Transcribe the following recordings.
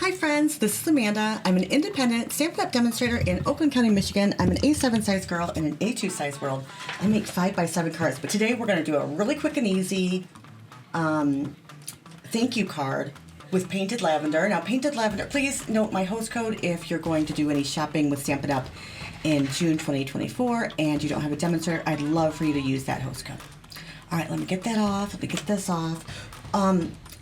Hi friends, this is Amanda. I'm an independent Stampin' Up! Demonstrator in Oakland County, Michigan. I'm an A7 size girl in an A2 size world. I make 5x7 cards, but today we're going to do a really quick and easy thank you card with Painted Lavender. Now, Painted Lavender, please note my host code if you're going to do any shopping with Stampin' Up! In June 2024 and you don't have a demonstrator. I'd love for you to use that host code. All right, let me get that off. Let me get this off.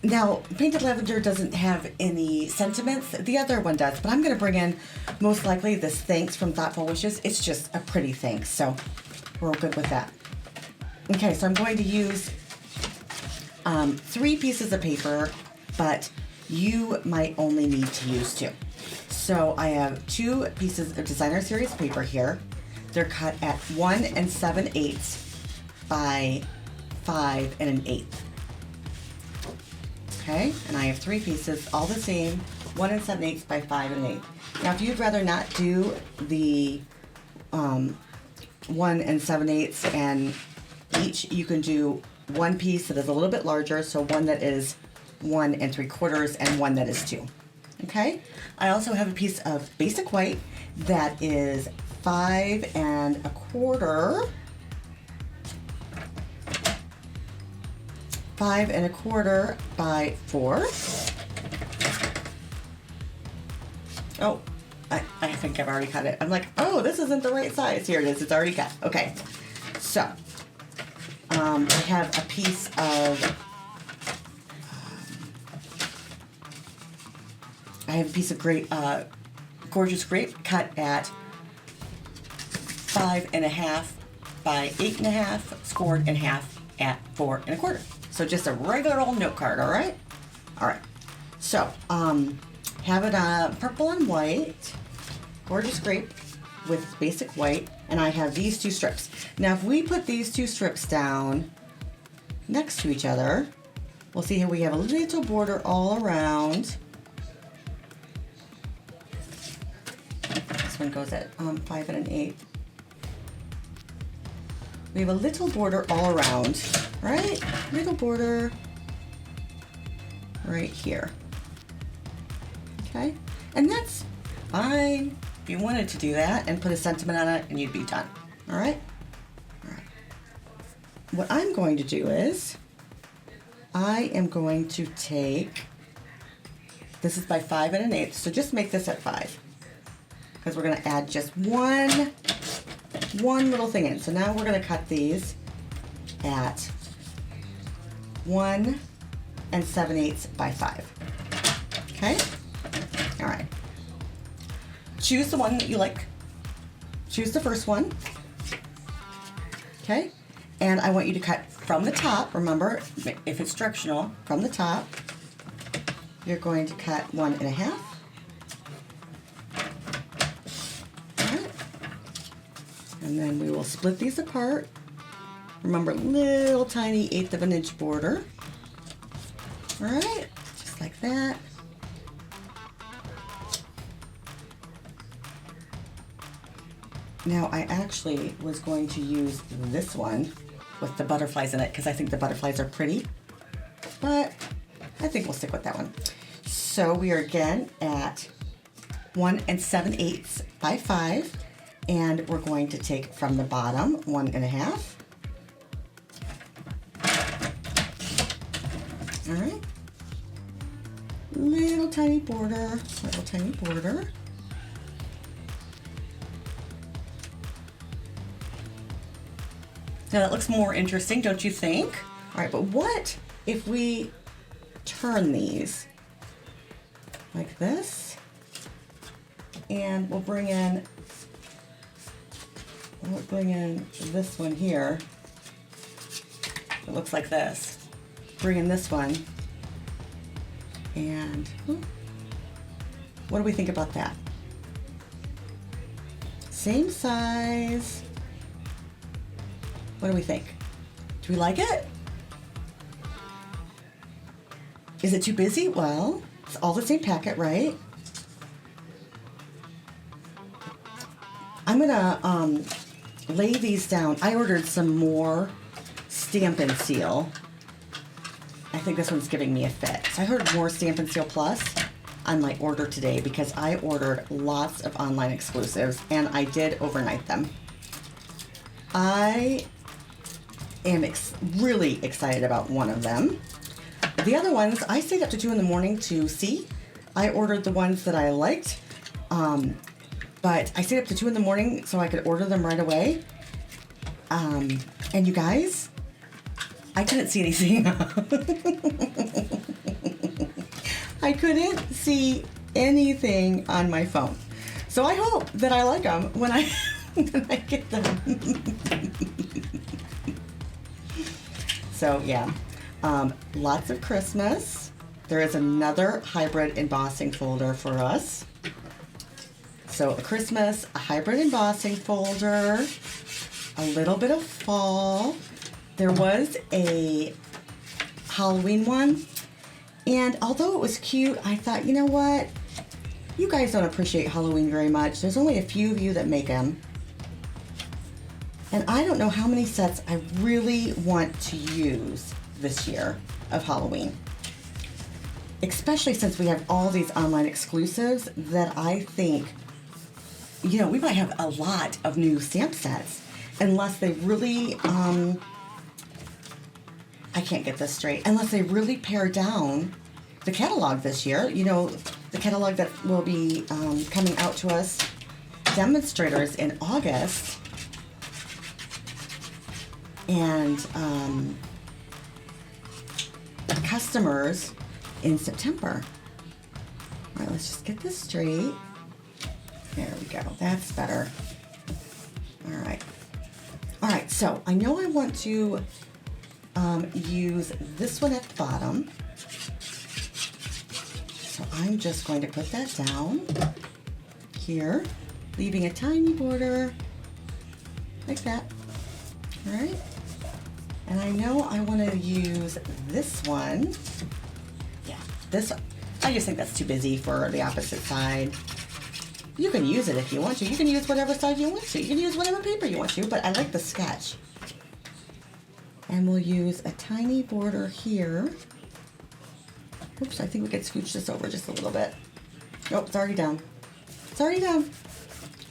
Now, Painted Lavender doesn't have any sentiments. The other one does, but I'm going to bring in, most likely, this thanks from Thoughtful Wishes. It's just a pretty thanks, so we're all good with that. Okay, so I'm going to use 3 pieces of paper, but you might only need to use 2. So I have 2 pieces of Designer Series paper here. They're cut at 1 7/8 by 5 1/8. Okay, and I have 3 pieces, all the same, 1 7/8 by 5 1/8. Now, if you'd rather not do the 1 7/8 and each, you can do one piece that is a little bit larger, so one that is 1 3/4 and one that is 2. Okay, I also have a piece of basic white that is 5 1/4. 5 1/4 by 4. Oh, I think I've already cut it. I'm like, oh, this isn't the right size. Here it is. It's already cut. Okay, so I have a piece of grape, gorgeous grape cut at 5 1/2 by 8 1/2, scored in half at 4 1/4. So just a regular old note card, all right? All right. So have it purple and white, gorgeous grape with basic white, and I have these 2 strips. Now, if we put these 2 strips down next to each other, we'll see how we have a little border all around. This one goes at 5 1/8. We have a little border all around, right? Little border right here. Okay, and that's fine. If you wanted to do that and put a sentiment on it, and you'd be done. All right? All right. What I'm going to do is I am going to take, this is by 5 1/8, so just make this at 5. Because we're going to add just one little thing in. So now we're going to cut these at 1 7/8 by 5. Okay? All right. Choose the one that you like. Choose the first one. Okay? And I want you to cut from the top. Remember, if it's directional, from the top, you're going to cut 1 1/2. And then we will split these apart. Remember, little tiny 1/8 of an inch border. All right, just like that. Now, I actually was going to use this one with the butterflies in it because I think the butterflies are pretty, but I think we'll stick with that one. So we are again at 1 7/8 by 5. And we're going to take from the bottom 1 1/2. All right. Little tiny border, little tiny border. Now that looks more interesting, don't you think? All right, but what if we turn these like this? And we'll bring in this one here. It looks like this. Bring in this one. And what do we think about that? Same size. What do we think? Do we like it? Is it too busy? Well, it's all the same packet, right? I'm gonna lay these down. I ordered some more Stampin' Seal. I think this one's giving me a fit. So I heard more Stampin' Seal Plus. on my order today because I ordered lots of online exclusives and I did overnight them. I am really excited about one of them. The other ones, I stayed up to 2 in the morning to see. I ordered the ones that I liked, but I stayed up to 2 in the morning so I could order them right away. And you guys, I couldn't see anything. I couldn't see anything on my phone. So I hope that I like them when I get them. So yeah, lots of Christmas. There is another hybrid embossing folder for us. So a Christmas, a hybrid embossing folder, a little bit of fall. There was a Halloween one. And although it was cute, I thought, you know what? You guys don't appreciate Halloween very much. There's only a few of you that make them. And I don't know how many sets I really want to use this year of Halloween. Especially since we have all these online exclusives that I think, you know, we might have a lot of new stamp sets unless they really, I can't get this straight, unless they really pare down the catalog this year. You know, the catalog that will be coming out to us, demonstrators in August, and customers in September. All right, let's just get this straight. There we go, that's better. All right. All right, so I know I want to use this one at the bottom. So I'm just going to put that down here, leaving a tiny border like that. All right. And I know I want to use this one. Yeah, this one. I just think that's too busy for the opposite side. You can use it if you want to. You can use whatever side you want to. You can use whatever paper you want to, but I like the sketch. And we'll use a tiny border here. Oops, I think we could scooch this over just a little bit. Oh, it's already done. It's already done.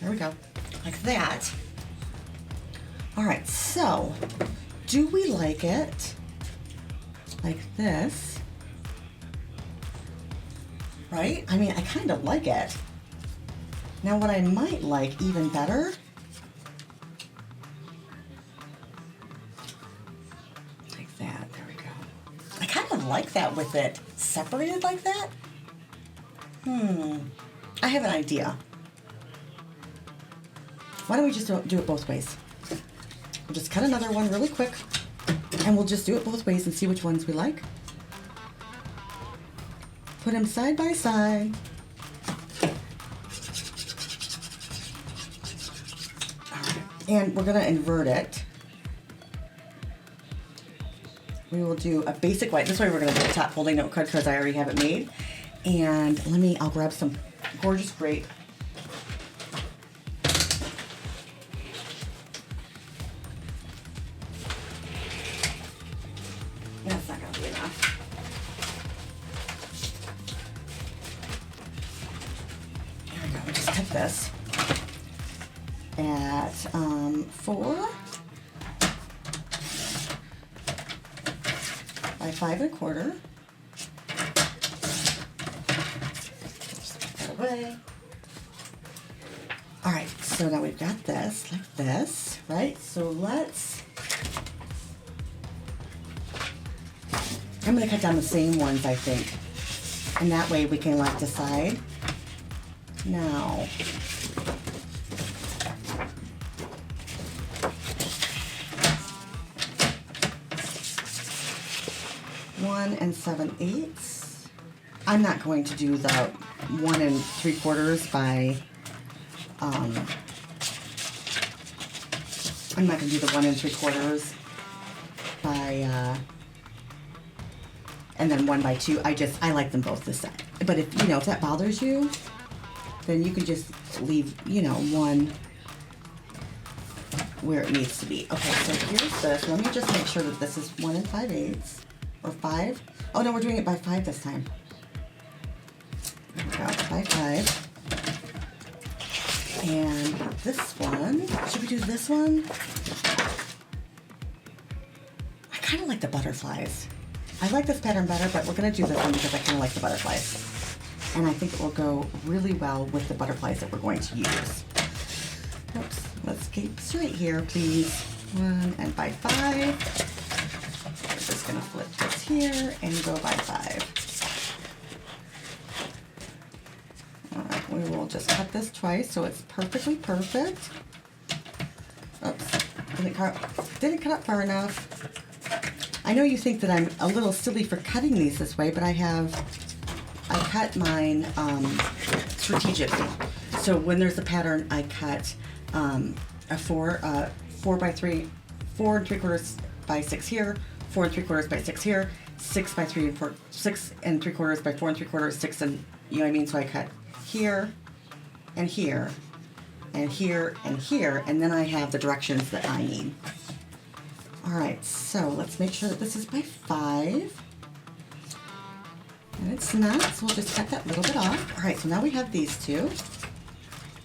There we go. Like that. All right, so do we like it like this? Right? I mean, I kind of like it. Now what I might like even better, like that, there we go. I kind of like that with it separated like that. I have an idea. Why don't we just do it both ways? We'll just cut another one really quick and we'll just do it both ways and see which ones we like. Put them side by side. And we're going to invert it. We will do a basic white. This way we're going to do a top folding note card because I already have it made. And I'll grab some gorgeous grape. That's not going to be enough. There we go. We just cut this at 4 by 5 1/4. Just put that away. All right, so now we've got this like this, right? So I'm gonna cut down the same ones, I think. And that way we can decide. Now, 1 7/8. I'm not going to do the 1 3/4 by, I'm not going to do the 1 3/4 by, and then 1 by 2. I like them both the same. But if that bothers you, then you can just leave, one where it needs to be. Okay, so here's this. Let me just make sure that this is 1 5/8 or 5. Oh no, we're doing it by 5 this time. by 5. And this one, should we do this one? I kind of like the butterflies. I like this pattern better, but we're going to do this one because I kind of like the butterflies. And I think it will go really well with the butterflies that we're going to use. Oops, let's keep straight here, please. 1 and by 5. We're just going to flip this here and go by 5. All right, we will just cut this twice so it's perfectly perfect. Oops, didn't cut up far enough. I know you think that I'm a little silly for cutting these this way, but I cut mine strategically. So when there's a pattern, I cut a 4 by 3, 4 3/4 by 6 here, 4 3/4 by 6 here, 6 by 3 and 4, 6 3/4 by 4 3/4, 6 and, you know what I mean? So I cut here and here and here and here, and then I have the directions that I need. All right, so let's make sure that this is by 5. And it's not, so we'll just cut that little bit off. All right, so now we have these two.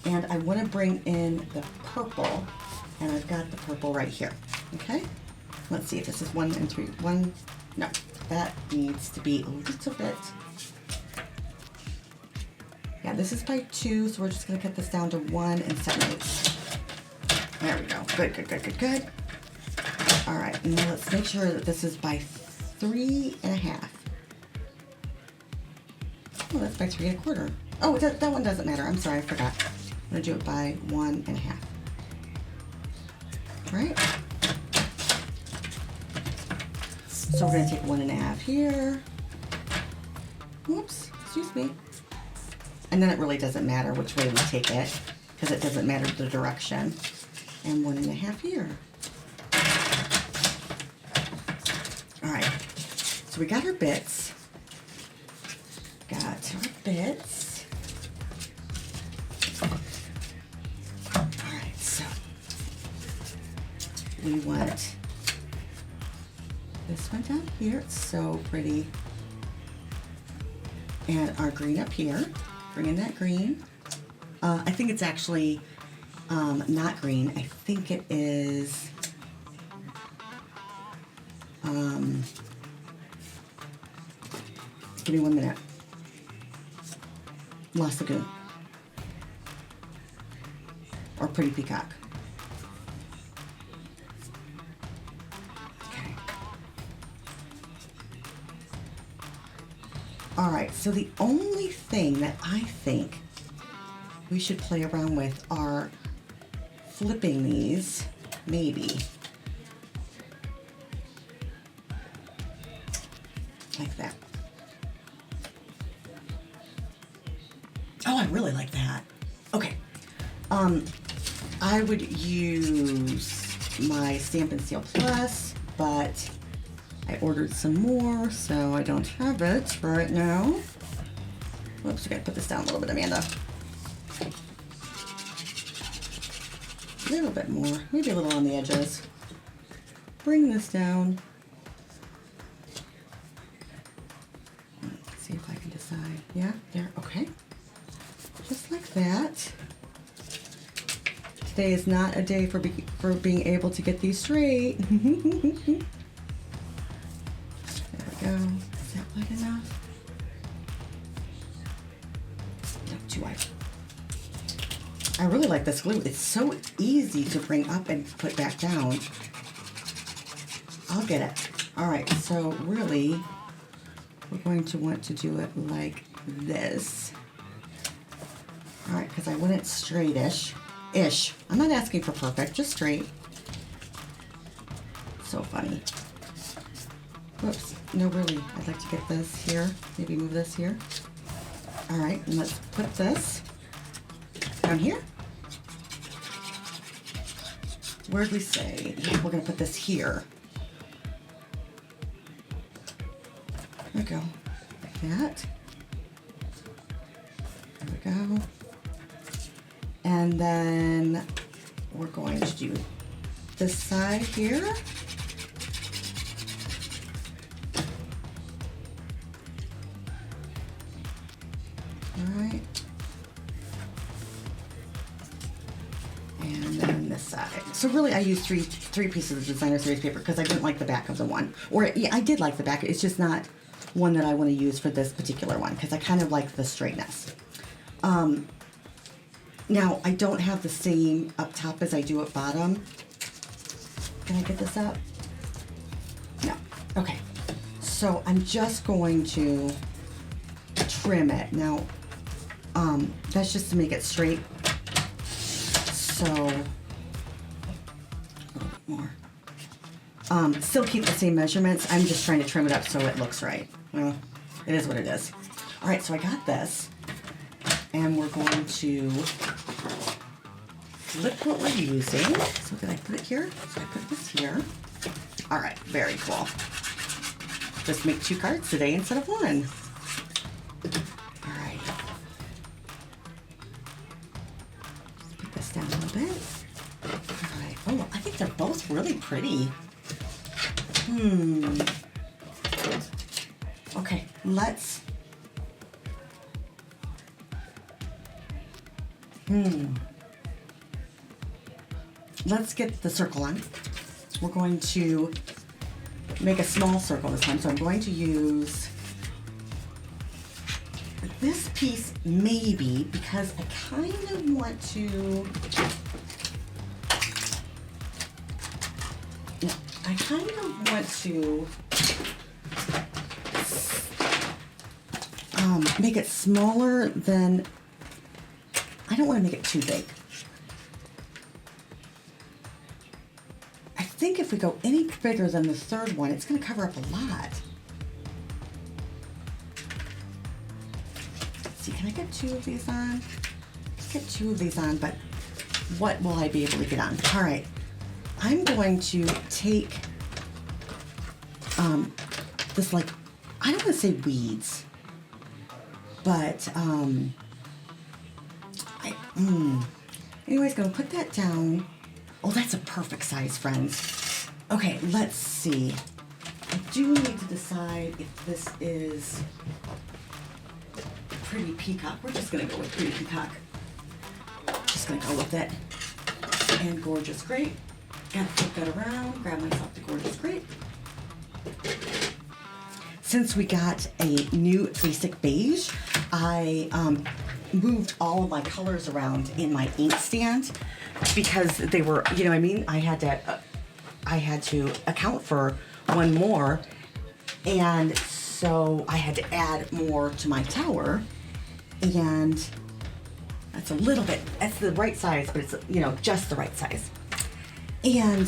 And I want to bring in the purple, and I've got the purple right here, okay? Let's see if this is 1 and 3. 1, no, that needs to be a little bit. Yeah, this is by 2, so we're just going to cut this down to 1 and 7/8. There we go. Good, good, good, good, good. All right, and now let's make sure that this is by 3 1/2. Oh, that's by 3 1/4. Oh, that one doesn't matter. I'm sorry, I forgot. I'm gonna do it by 1 1/2. Right? So we're gonna take 1 1/2 here. Whoops, excuse me. And then it really doesn't matter which way we take it, because it doesn't matter the direction. And 1 1/2 here. All right, so we got our bits. Got our bits. All right, so we want this one down here. It's so pretty. And our green up here. Bring in that green. I think it's actually not green. I think it is. Give me 1 minute. Lost Lagoon. Or Pretty Peacock. Okay. All right, so the only thing that I think we should play around with are flipping these, maybe. Like that. Oh, I really like that. Okay. I would use my Stampin' Seal Plus, but I ordered some more, so I don't have it right now. Whoops, I gotta put this down a little bit, Amanda. A little bit more, maybe a little on the edges. Bring this down. Let's see if I can decide. Yeah, there, okay. Just like that. Today is not a day for being able to get these straight. There we go. Is that wide enough? No, too wide. I really like this glue. It's so easy to bring up and put back down. I'll get it. All right, so really, we're going to want to do it like this. All right, because I want it straightish. I'm not asking for perfect, just straight. So funny. Whoops, no, really, I'd like to get this here. Maybe move this here. All right, and let's put this down here. Where did we say? Yeah, we're gonna put this here. There we go, like that. There we go. And then we're going to do this side here. All right. this side. So really I used three pieces of designer series paper because I didn't like the back of the one. Or yeah, I did like the back. It's just not one that I want to use for this particular one because I kind of like the straightness. Now I don't have the same up top as I do at bottom. Can I get this up? No. Okay. So I'm just going to trim it. Now, that's just to make it straight. So, a little bit more. Still keep the same measurements. I'm just trying to trim it up so it looks right. Well, it is what it is. All right, so I got this. And we're going to flip what we're using. So did I put it here? So I put this here. All right, very cool. Just make 2 cards today instead of 1. All right. Just put this down a little bit. All right. Oh, I think they're both really pretty. Okay, let's. Let's get the circle on. We're going to make a small circle this time. So I'm going to use this piece maybe because I kind of want to, I kind of want to make it smaller than, I don't want to make it too big. I think if we go any bigger than the third one, it's going to cover up a lot. Let's see, can I get 2 of these on? Let's get 2 of these on, but what will I be able to get on? All right, I'm going to take this, like, I don't want to say weeds, but anyways, gonna put that down. Oh, that's a perfect size, friends. Okay, let's see. I do need to decide if this is Pretty Peacock. We're just gonna go with Pretty Peacock. Just gonna go with it. And Gorgeous Grape. Gotta flip that around, grab myself the Gorgeous Grape. Since we got a new basic beige, I moved all of my colors around in my ink stand because they were, you know what I mean? I had to account for one more, and so I had to add more to my tower, and that's a little bit, that's the right size, but it's, you know, just the right size. And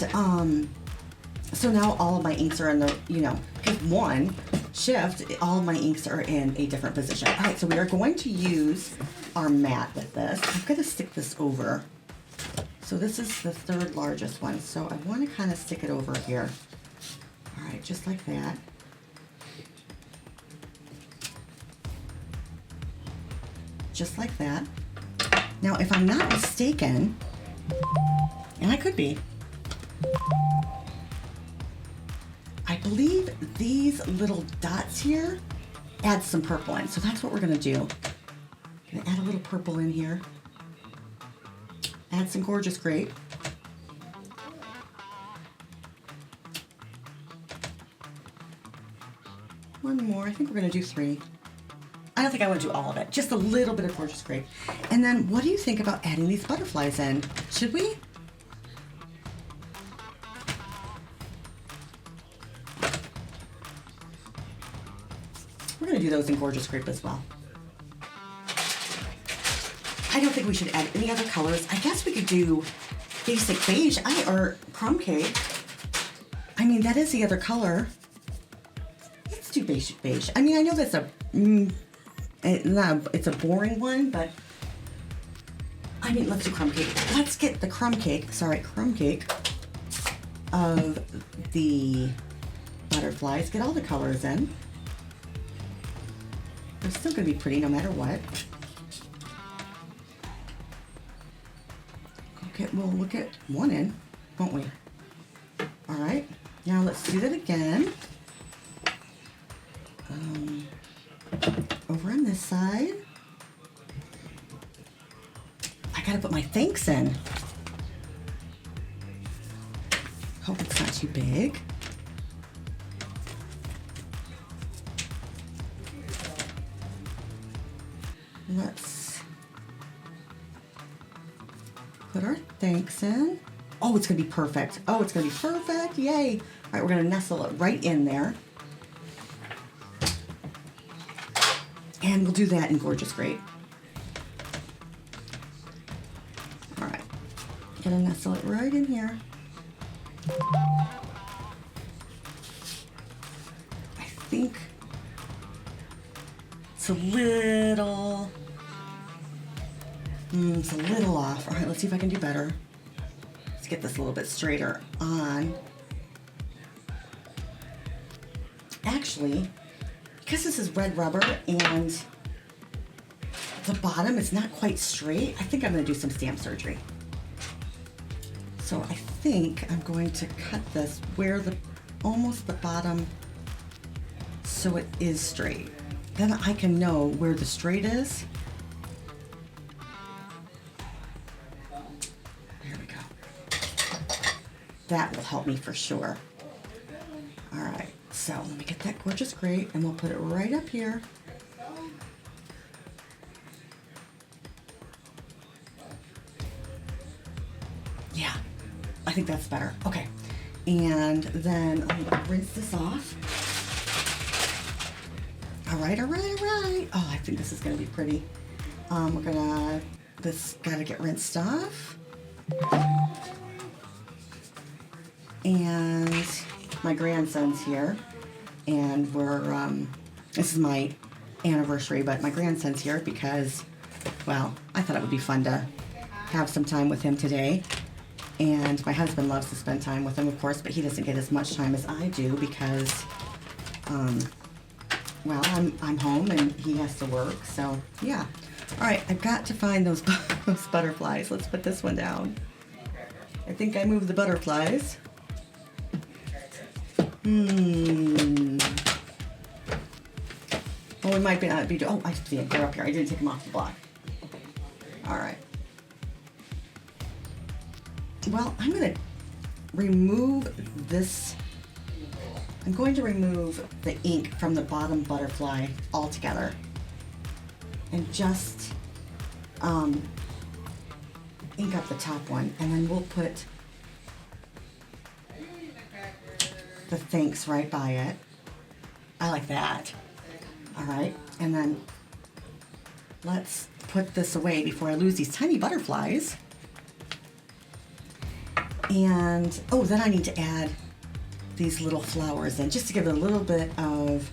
so now all of my inks are in the, you know, with one shift, all of my inks are in a different position. All right, so we are going to use our mat with this. I'm gonna stick this over. So this is the 3rd largest one. So I wanna kind of stick it over here. All right, just like that. Just like that. Now, if I'm not mistaken, and I could be, I believe these little dots here add some purple in. So that's what we're gonna do. Gonna add a little purple in here. Add some Gorgeous Grape. One more, I think we're gonna do 3. I don't think I want to do all of it, just a little bit of Gorgeous Grape. And then what do you think about adding these butterflies in? Should we? We're gonna do those in Gorgeous Grape as well. I don't think we should add any other colors. I guess we could do basic beige or crumb cake. I mean, that is the other color. Let's do basic beige. I mean, I know that's it's a boring one, but I mean, let's do crumb cake. Let's get the crumb cake of the butterflies. Get all the colors in. They're still gonna be pretty no matter what. Okay, we'll look at one in, won't we? All right, now let's do that again. Over on this side. I gotta put my thanks in. hope it's not too big. Let's put our thanks in. Oh, it's gonna be perfect. Oh, it's gonna be perfect, yay. All right, we're gonna nestle it right in there. And we'll do that in Gorgeous Great. All right, gonna nestle it right in here. I think it's a little off. All right, let's see if I can do better. Let's get this a little bit straighter on. Actually, because this is red rubber and the bottom is not quite straight, I think I'm going to do some stamp surgery. So I think I'm going to cut this where almost the bottom, so it is straight. Then I can know where the straight is. There we go. That will help me for sure. All right, so let me get that Gorgeous Great and we'll put it right up here. Yeah, I think that's better. Okay, and then I'm gonna rinse this off. All right, all right, all right. Oh, I think this is gonna be pretty. This gotta get rinsed off. And my grandson's here, and this is my anniversary, but my grandson's here because, well, I thought it would be fun to have some time with him today. And my husband loves to spend time with him, of course, but he doesn't get as much time as I do because, well, I'm home and he has to work, so yeah. All right, I've got to find those butterflies. Let's put this one down. I think I moved the butterflies. Well, we might not be, oh, I see it, they're up here. I didn't take them off the block. All right. Well, I'm going to remove this. I'm going to remove the ink from the bottom butterfly altogether and just ink up the top one, and then we'll put the thanks right by it. I like that. All right, and then let's put this away before I lose these tiny butterflies. And, oh, then I need to add these little flowers in, just to give it a little bit of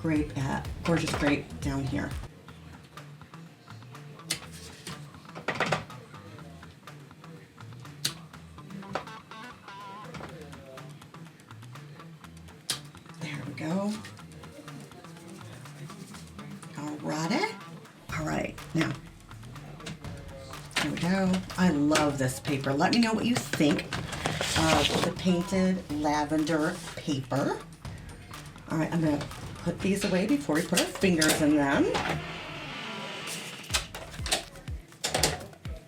Gorgeous Grape down here. There we go. Alrighty. All right, now, here we go. I love this paper. Let me know what you think of the Painted Lavender paper. All right, I'm gonna put these away before we put our fingers in them.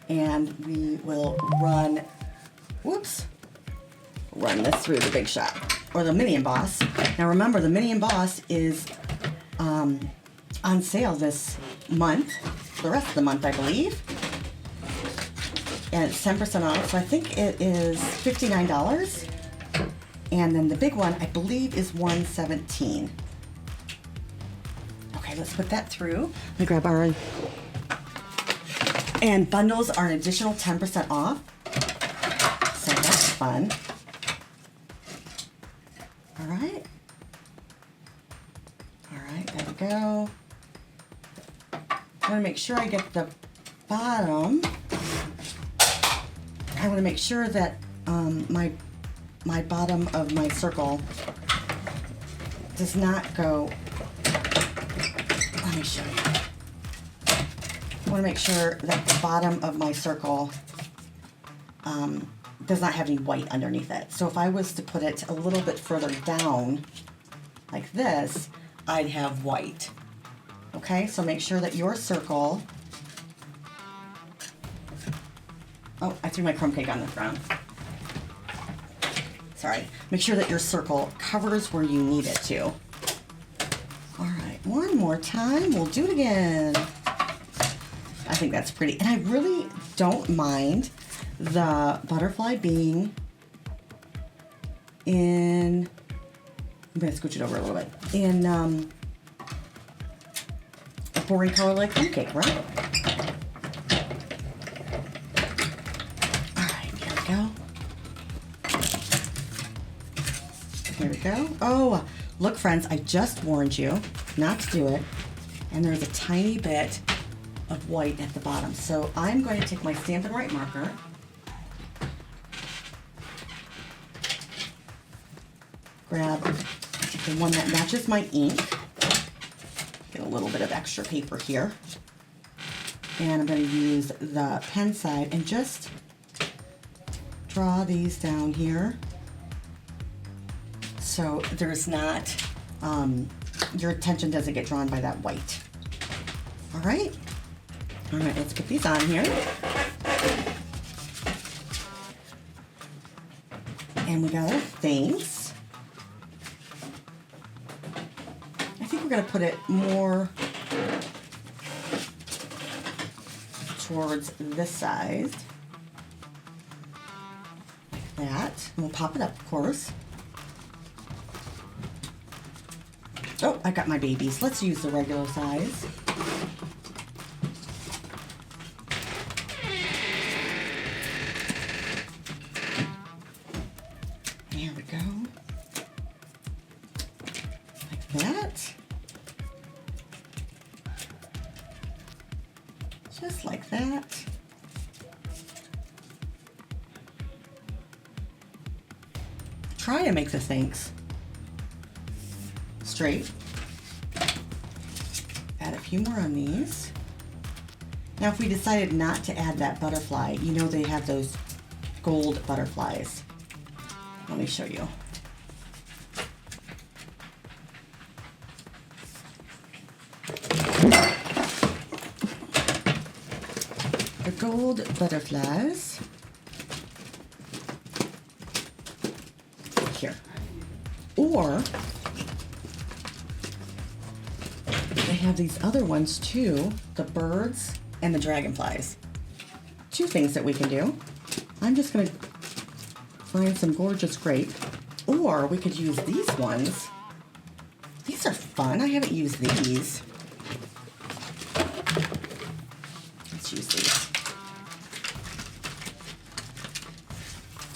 And we will run this through the Big Shot, or the Mini Emboss. Now remember, the Mini Emboss is on sale this month, the rest of the month, I believe. And it's 10% off, so I think it is $59. And then the big one, I believe, is $117. Okay, let's put that through. Let me grab our... And bundles are an additional 10% off. So that's fun. All right. All right, there we go. I want to make sure I get the bottom. I want to make sure that my bottom of my circle does not go. Let me show you. I want to make sure that the bottom of my circle does not have any white underneath it. So if I was to put it a little bit further down, like this, I'd have white. Okay, so make sure that your circle... Oh, I threw my crumb cake on the ground. sorry, make sure that your circle covers where you need it to. All right, one more time, we'll do it again. I think that's pretty, and I really don't mind the butterfly being in, I'm gonna scooch it over a little bit, in a boring color like crumb cake, right? All right, here we go. Here we go. Oh, look friends, I just warned you not to do it. And there's a tiny bit of white at the bottom. So I'm going to take my Stampin' Right marker. Grab the one that matches my ink. Get a little bit of extra paper here. And I'm going to use the pen side and just draw these down here. So there's not, your attention doesn't get drawn by that white. All right, let's get these on here. And we got our thanks. I think we're gonna put it more towards this side, like that. And we'll pop it up, of course. Oh, I got my babies. Let's use the regular size. There we go. Like that. Just like that. Try to make the thanks straight. Add a few more on these. Now if we decided not to add that butterfly, you know they have those gold butterflies. Let me show you. The gold butterflies. Here. Or they have these other ones too, the birds and the dragonflies. Two things that we can do. I'm just gonna find some gorgeous grape, or we could use these ones. These are fun, I haven't used these. Let's use these.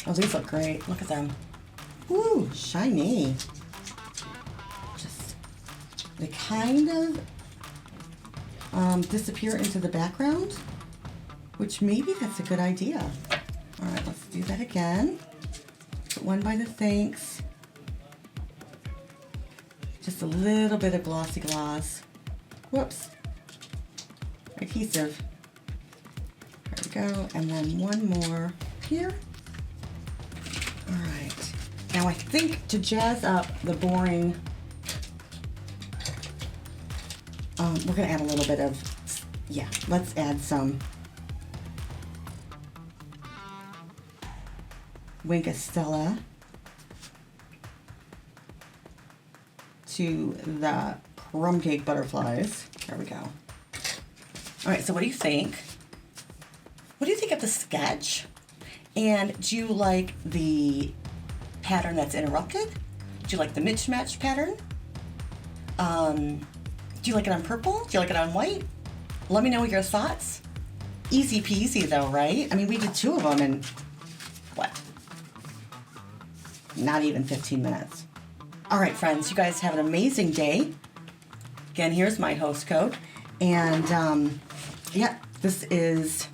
Oh, these look great, look at them. Ooh, shiny. They kind of disappear into the background, which maybe that's a good idea. All right, let's do that again. Put one by the thanks. Just a little bit of glossy gloss. Whoops. Adhesive. There we go. And then one more here. All right. Now I think to jazz up the boring, we're gonna add a little bit of, yeah, let's add some Wink Stella to the crumb cake butterflies. There we go. All right, so what do you think? What do you think of the sketch? And do you like the pattern that's interrupted? Do you like the mismatch pattern? Do you like it on purple? Do you like it on white? Let me know your thoughts. Easy peasy though, right? I mean, we did two of them in, what? Not even 15 minutes. All right, friends, you guys have an amazing day. Again, here's my host code. And yeah, this is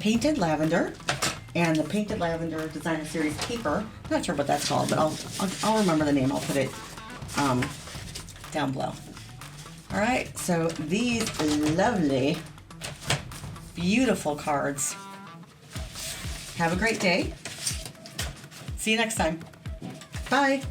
Painted Lavender and the Painted Lavender Designer Series paper. I'm not sure what that's called, but I'll remember the name. I'll put it down below. All right, so these lovely, beautiful cards. Have a great day. See you next time. Bye.